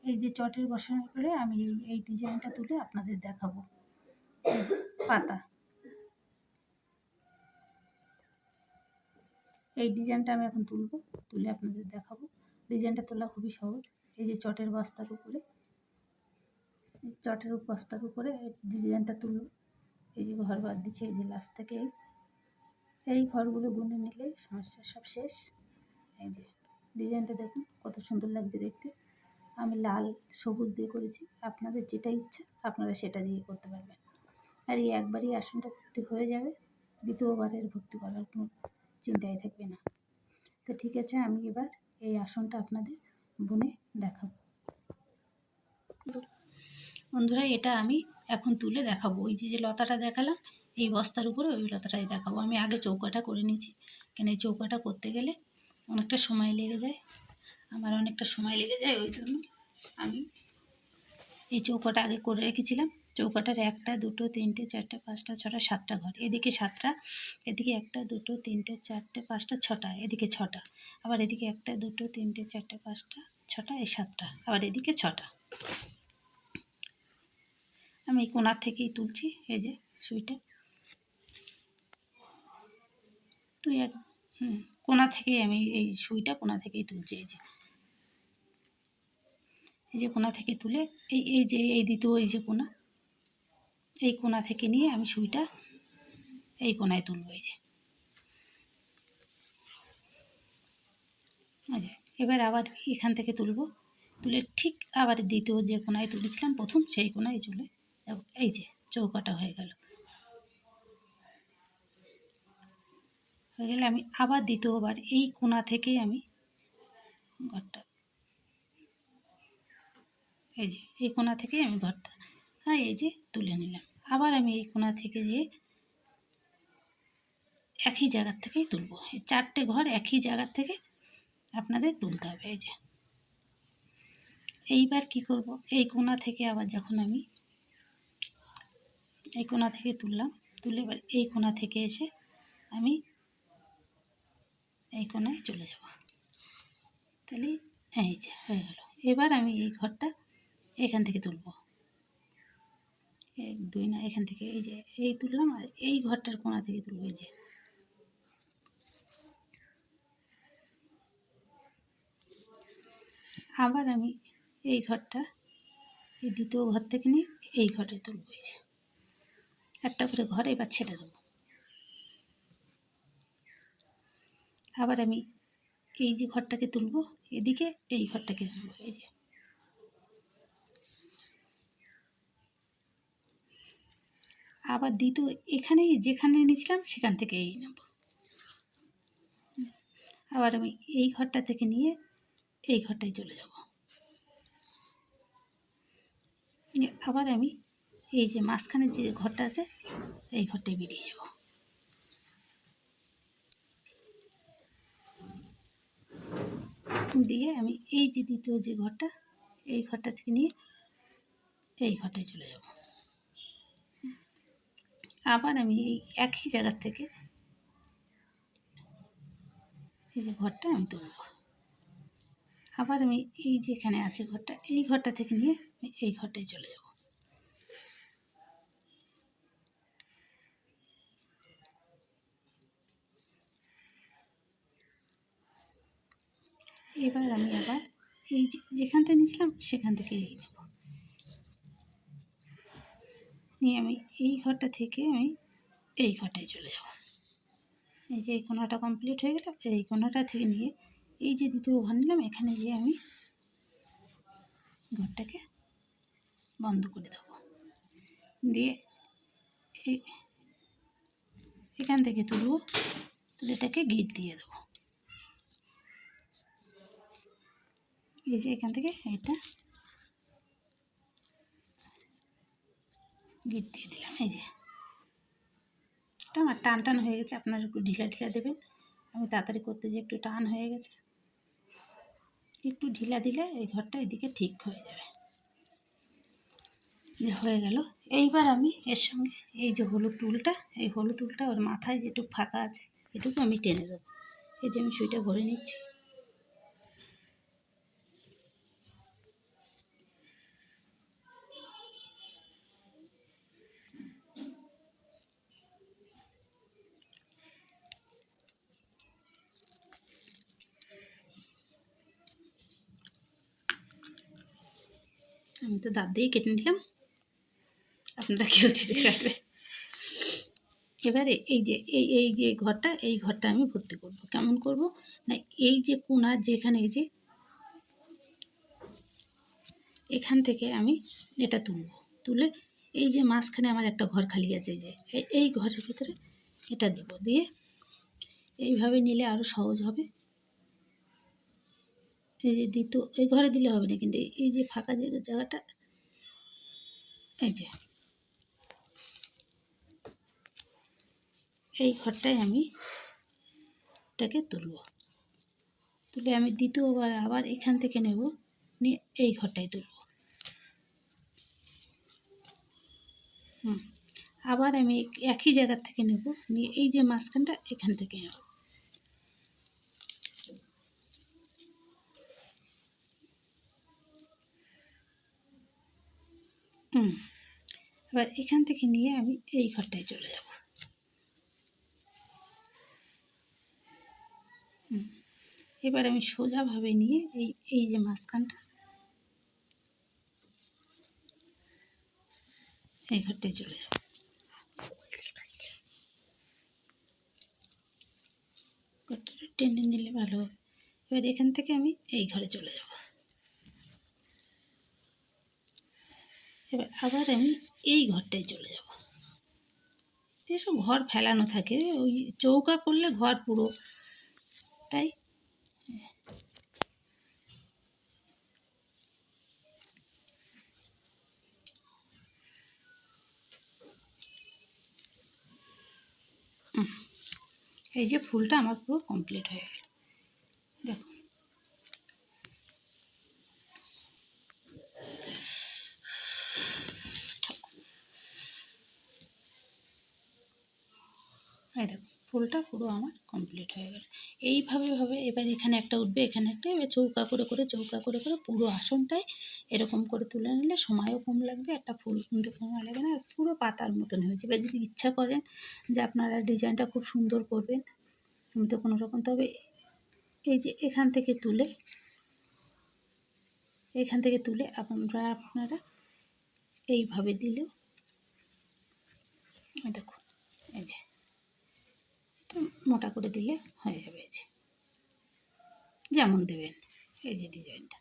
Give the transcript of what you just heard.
এই যে চটের বসানোর পরে আমি এই ডিজাইনটা তুলে আপনাদের দেখাবো। এই যে পাতা, এই ডিজাইনটা আমি এখন তুলে আপনাদের দেখাবো। ডিজাইনটা তোলা খুবই সহজ। এই যে চটের বস্তার উপরে, বস্তার উপরে ডিজাইনটা তুলব। এই যে ঘর বাদ দিচ্ছে, এই যে লাস্ট থেকে এই ঘরগুলো গুনে নিলেই সমস্যা সব শেষ। এই যে ডিজাইনটা দেখুন কত সুন্দর লাগছে দেখতে। আমি লাল সবুজ দিয়ে করেছি, আপনাদের যেটা ইচ্ছা আপনারা সেটা দিয়ে করতে পারবেন। আর এই একবারই আসনটা ভর্তি হয়ে যাবে, দ্বিতীয়বারের ভর্তি করার কোনো চিন্তাই থাকবে না। তো ঠিক আছে, আমি এবার এই আসনটা আপনাদের বুনে দেখাবো। বন্ধুরা, এটা আমি এখন তুলে দেখাবো। ওই যে লতাটা দেখালাম এই বস্তার উপরে, ওই লতাটাই দেখাবো। আমি আগে চৌকাটা করে নিয়েছি, কেন এই চৌকাটা করতে গেলে অনেকটা সময় লেগে যায়, আমার অনেকটা সময় লেগে যায়। ওই জন্য আমি এই চৌকাটা আগে করে রেখেছিলাম। চৌকাটার 1টা 2টো 3টে 4টে 5টা 6টা 7টা ঘর, এদিকে 7টা, এদিকে 1টা 2টো 3টে 4টে 5টা 6টা, এদিকে 6টা, আবার এদিকে 1টা 2টো 3টে 4টে 5টা 6টা, এই 7টা, আবার এদিকে 6টা। আমি এই কোণার থেকেই তুলছি। এই যে সুইটা কোণা থেকেই আমি এই সুইটা কোণা থেকেই তুলছি। এই যে কোণা থেকে তুলে এই দ্বিতীয় এই যে কোণা, এই কোণা থেকে নিয়ে আমি সুইটা এই কোণায় তুলব। এই যে এবার আবার এখান থেকে তুলে ঠিক আবার দ্বিতীয় যে কোণায় তুলেছিলাম প্রথম, সেই কোণায় চলে যাব। এই যে চৌকাটা হয়ে গেলে আমি আবার দ্বিতীয়বার এই কোণা থেকেই আমি ঘরটা, এই যে এই কোণা থেকেই আমি ঘরটা এই যে তুলে নিলাম। আবার আমি এই কোণা থেকে যে একই জায়গার থেকেই তুলব। এই 4টে ঘর একই জায়গার থেকে আপনাদের তুলতে হবে। এই যে এইবার কি করব, এই কোণা থেকে আবার যখন আমি এই কোণা থেকে তুলে এবার এই কোণা থেকে এসে আমি এই কোণায় চলে যাব। তাহলে এই যে হয়ে গেল। এবার আমি এই ঘরটা এখান থেকে তুলব, 1 2 না, এখান থেকে এই যে এই তুললাম, আর এই ঘরটার কোণা থেকে তুলব। এই যে আবার আমি এই ঘরটা এই দ্বিতীয় ঘর থেকে নিয়ে এই ঘরে তুলব। এই যে একটা করে ঘর এবার ছেড়ে দেবো। আবার আমি এই যে ঘরটাকে তুলব, এদিকে এই ঘরটাকে তুলব। এই যে আবার দ্বিতীয় এখানেই যেখানে নিয়েছিলাম সেখান থেকে এই নেব। আবার আমি এই ঘরটা থেকে নিয়ে এই ঘরটায় চলে যাব। আবার আমি এই যে মাঝখানে যে ঘরটা আছে এই ঘরটায় বেরিয়ে যাব। দিয়ে আমি এই যে দ্বিতীয় যে ঘরটা, এই ঘরটা থেকে নিয়ে এই ঘরটায় চলে যাব। আবার আমি এই একই জায়গার থেকে এই যে ঘরটা আমি তুলব। আবার আমি এই যেখানে আছে ঘরটা, এই ঘরটা থেকে নিয়ে এই ঘরটায় চলে যাব। এবার আমি আবার এই যেখান থেকে নিয়েছিলাম সেখান থেকে এই নেব, নিয়ে আমি এই ঘরটা থেকে আমি এই ঘরটায় চলে যাব। এই যে এই কোণাটা কমপ্লিট হয়ে গেল। এই কোণাটা থেকে নিয়ে এই যে দ্বিতীয় ঘর নিলাম, এখানে গিয়ে আমি ঘরটাকে বন্ধ করে দেব। দিয়ে এখান থেকে তুলে এটাকে গিট দিয়ে দেবো। এই যে এখান থেকে এটা গিট দিয়ে দিলাম। এই যে এটা আমার টান হয়ে গেছে, আপনারা একটু ঢিলা দেবেন। আমি তাড়াতাড়ি করতে যে একটু টান হয়ে গেছে, একটু ঢিলা দিলে এই ঘরটা এদিকে ঠিক হয়ে যাবে। যে হয়ে গেল। এইবার আমি এর সঙ্গে এই যে হলুদ তুলটা, এই হলুদ তুলটা ওর মাথায় যেটুকু ফাঁকা আছে এটুকু আমি টেনে দেবো। এই যে আমি সুইটা ভরে নিচ্ছি। আমি তো দাঁত দিয়েই কেটে নিলাম, আপনারা কেউ চিঠি কাটবে। এবারে এই যে ঘরটা আমি ভর্তি করব। কেমন করব না, এই যে কোণার যেখানে এই যে এখান থেকে আমি এটা তুলে এই যে মাঝখানে আমার একটা ঘর খালি আছে, এই যে এই ঘরের ভিতরে এটা দেব, দিয়ে এইভাবে নিলে আরও সহজ হবে। এই যে এই ঘরে দিলে হবে না, কিন্তু এই যে ফাঁকা জায়গাটা, এই যে এই ঘরটায় আমি এটাকে তুলে আমি দ্বিতীয়বার আবার এখান থেকে নেব, নিয়ে এই ঘরটায় তুলব। আবার আমি একই জায়গার থেকে নেব, নিয়ে এই যে মাঝখানটা এখান থেকে নেব। এবার এখান থেকে নিয়ে আমি এই ঘরটায় চলে যাব। এবার আমি সোজাভাবে নিয়ে এই যে মাঝখানটা এই ঘরটায় চলে যাব। ঘরটা টেনে নিলে ভালো হবে। এবার এখান থেকে আমি এই ঘরে চলে যাব। এবার আবার আমি এই ঘরটায় চলে যাব। যেসব ঘর ফেলানো থাকে, ওই চৌকা করলে ঘর পুরোটাই এই যে ফুলটা আমার পুরো কমপ্লিট হয়ে গেল। দেখুন, এই দেখুন ফুলটা পুরো আমার কমপ্লিট হয়ে গেল। এইভাবে এবার এখানে একটা উঠবে, এখানে একটা, এবার চৌকা করে পুরো আসনটায় এরকম করে তুলে নিলে সময়ও কম লাগবে, একটা ফুল কিন্তু সময় লাগে না, আর পুরো পাতার মতন হয়েছে। এবার যদি ইচ্ছা করেন যে আপনারা ডিজাইনটা খুব সুন্দর করবেন, কিন্তু কোনো রকম, তবে এই যে এখান থেকে তুলে আপনারা এইভাবে দিলেও, দেখুন এই যে মোটা করে দিলে হয়ে যাবে। এই যে যেমন দেবেন, এই যে ডিজাইনটা